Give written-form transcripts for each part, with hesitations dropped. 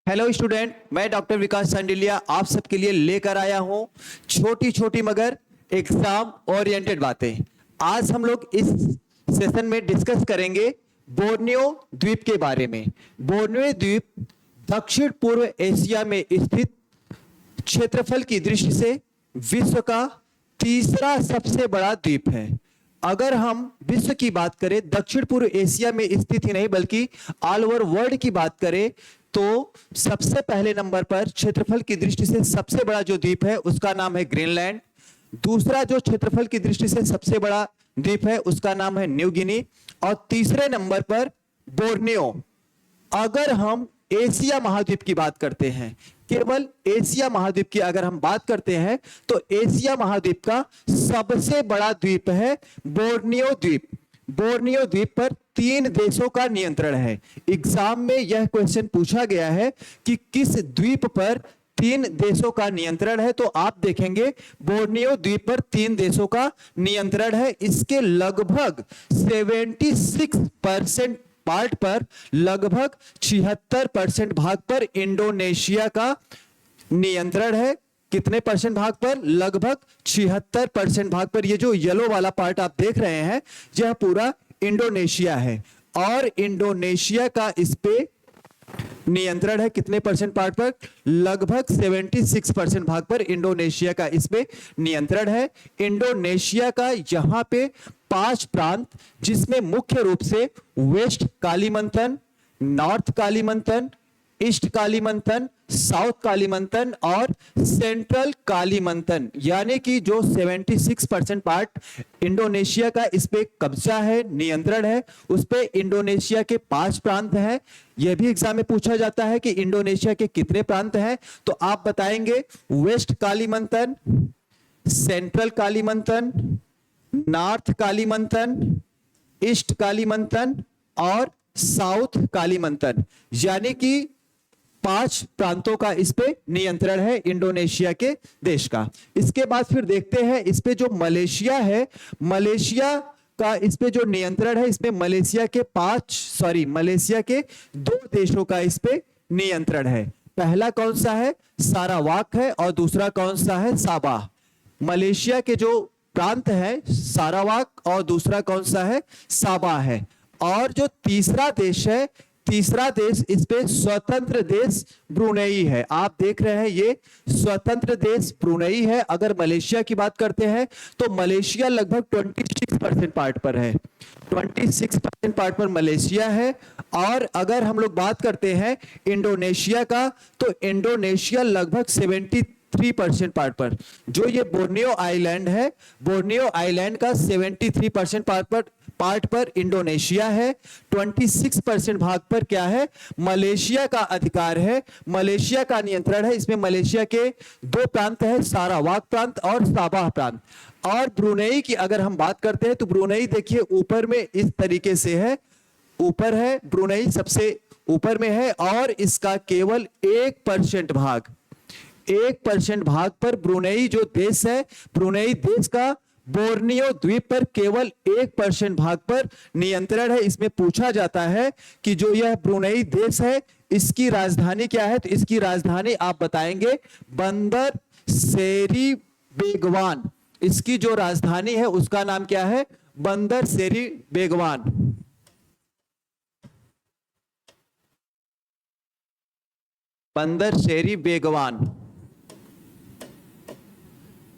Hello student, मैं doctor विकास सांडिलिया आप सबके लिए लेकर आया हूं छोटी छोटी मगर एग्जाम ओरिएंटेड बातें। आज हम लोग इस सेशन में डिस्कस करेंगे बोर्नियो द्वीप के बारे में। बोर्नियो द्वीप दक्षिण पूर्व एशिया में स्थित क्षेत्रफल की दृष्टि से विश्व का तीसरा सबसे बड़ा द्वीप है। अगर हम विश्व की बात करें, दक्षिण पूर्व एशिया में स्थित ही नहीं बल्कि ऑल ओवर वर्ल्ड की बात करें तो सबसे पहले नंबर पर क्षेत्रफल की दृष्टि से सबसे बड़ा जो द्वीप है उसका नाम है ग्रीनलैंड। दूसरा जो क्षेत्रफल की दृष्टि से सबसे बड़ा द्वीप है उसका नाम है न्यू गिनी। और तीसरे नंबर पर बोर्नियो। अगर हम एशिया महाद्वीप की बात करते हैं, केवल एशिया महाद्वीप की अगर हम बात करते हैं तो एशिया महाद्वीप का सबसे बड़ा द्वीप है बोर्नियो द्वीप। बोर्नियो द्वीप पर 3 देशों का नियंत्रण है। एग्जाम में यह क्वेश्चन पूछा गया है कि किस द्वीप पर 3 देशों का नियंत्रण है, तो आप देखेंगे बोर्नियो द्वीप पर 3 देशों का नियंत्रण है। इसके लगभग 76% पार्ट पर, लगभग 76% भाग पर इंडोनेशिया का नियंत्रण है। कितने परसेंट भाग पर? लगभग 76% भाग पर। ये जो येलो वाला पार्ट आप देख रहे हैं यह पूरा इंडोनेशिया है और इंडोनेशिया का इस पे नियंत्रण है। कितने परसेंट पार्ट पर? लगभग 76% भाग पर इंडोनेशिया का इस पे नियंत्रण है। इंडोनेशिया का यहां पे 5 प्रांत, जिसमें मुख्य रूप से west Kalimantan, north Kalimantan, east Kalimantan, south Kalimantan और सेंट्रल कालीमंतन, यानी कि जो 76% पार्ट इंडोनेशिया का इस पे कब्जा है, नियंत्रण है, उस पे इंडोनेशिया के 5 प्रांत हैं। यह भी एग्जाम में पूछा जाता है कि इंडोनेशिया के कितने प्रांत हैं, तो आप बताएंगे west Kalimantan, central Kalimantan, north Kalimantan, east Kalimantan और साउथ कालीमंतन, यानी कि 5 प्रांतों का इस पे नियंत्रण है इंडोनेशिया के देश का। इसके बाद फिर देखते हैं इस पे जो मलेशिया है, मलेशिया का इस पे जो नियंत्रण है, इसमें मलेशिया के 2 देशों का इस पे नियंत्रण है। पहला कौन सा है? सारावाक है और दूसरा कौन सा है? साबा। मलेशिया के जो प्रांत है सारावाक और दूसरा कौन सा है? साबा है। और जो तीसरा देश है, तीसरा देश इस पे स्वतंत्र देश ब्रुनेई है। आप देख रहे हैं ये स्वतंत्र देश ब्रुनेई है। अगर मलेशिया की बात करते हैं तो मलेशिया लगभग 26% पार्ट पर है, 26% पार्ट पर मलेशिया है। और अगर हम लोग बात करते हैं इंडोनेशिया का, तो इंडोनेशिया लगभग 73% पार्ट पर। जो ये बोर्नियो आइलैंड है, बोर्नियो आइलैंड का 73% पार्ट पर इंडोनेशिया है। 26% भाग पर क्या है? मलेशिया का अधिकार है, मलेशिया का नियंत्रण है। इसमें मलेशिया के 2 प्रांत है, सारावाक प्रांत और साबाह प्रांत। और ब्रुनेई की अगर हम बात करते हैं तो ब्रुनेई देखिए ऊपर में इस तरीके से है, ऊपर है, ब्रुनेई सबसे ऊपर में है और इसका केवल 1% भाग पर ब्रुनेई जो देश है, ब्रुनेई देश का बोर्नियो द्वीप पर केवल 1% भाग पर नियंत्रण है। इसमें पूछा जाता है कि जो यह ब्रुनेई देश है इसकी राजधानी क्या है, तो इसकी राजधानी आप बताएंगे बंदर सेरी बेगवान। इसकी जो राजधानी है उसका नाम क्या है? बंदर सेरी बेगवान। बंदर सेरी बेगवान।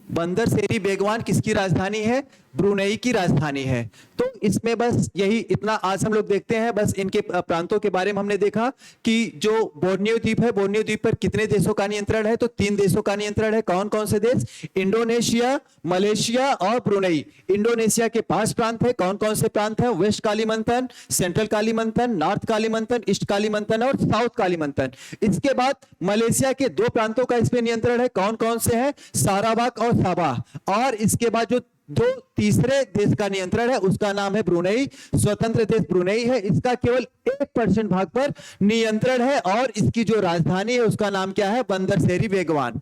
बंदर सेरी बेगवान किसकी राजधानी है? ब्रुनेई की राजधानी है। तो इसमें बस यही इतना आज हम लोग देखते हैं। बस इनके प्रांतों के बारे में हमने देखा कि जो बोर्नियो द्वीप है, बोर्नियो द्वीप पर कितने देशों का नियंत्रण है, तो 3 देशों का नियंत्रण है। कौन कौन से देश? इंडोनेशिया, मलेशिया और ब्रुनेई। इंडोनेशिया के 5 प्रांत है। कौन कौन से प्रांत है? West Kalimantan, central Kalimantan, north Kalimantan, east Kalimantan और साउथ कालीमंतन। इसके बाद मलेशिया के 2 प्रांतों का इसमें नियंत्रण है। कौन कौन से हैं? सारावाक और साबा। और इसके बाद जो तीसरे देश का नियंत्रण है उसका नाम है ब्रुनेई, स्वतंत्र देश ब्रुनेई है। इसका केवल 1% भाग पर नियंत्रण है और इसकी जो राजधानी है उसका नाम क्या है? बंदर सेरी बेगवान।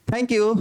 Thank you.